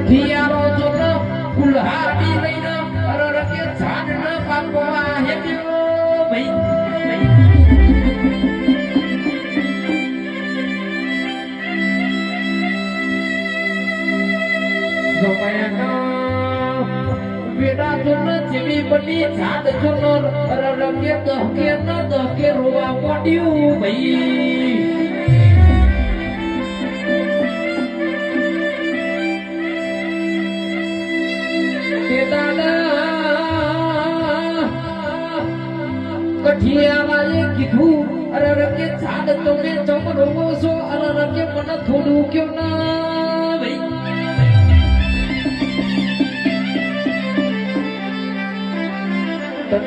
કઠિયારો John કુલ્હાડી લઈને રકે ઝાડ ન કાપવા હેડ્યો ભાઈ વેડા જોન જેવી બની ઝાડ જોન રકે દહકે રોવા પડ્યું ભાઈ કઠિયાવાએ કીધું અરે રકે ઝાડ તમે ચમ રોવો છો અરે રકે મને થોડું કયો ના ભાઈ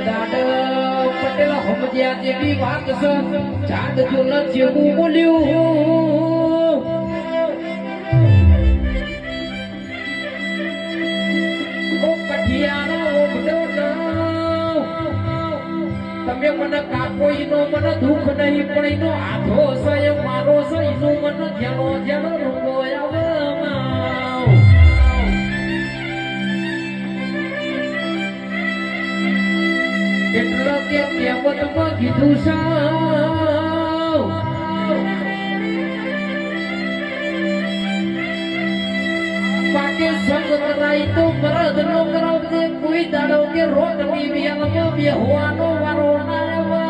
દાદ પટેલ સમજ્યા જેવી વાત છે ઝાડ જો ન જેવું બોલ્યું ઓ કઠિયાનો ઓબડો તમે મને કાપો ઈનો મને દુઃખ નહીં પણ ઈનો આધો છે મારો છે ઈનો મને જેનો રૂપો આવે એટલે કે કહેવતમાં કીધું છે પાકે સંગ કરાય તો મરદ નો કરાવજે કોઈ દાડો કે રોટની વેલમાં બેહવાનો વારો ના આવે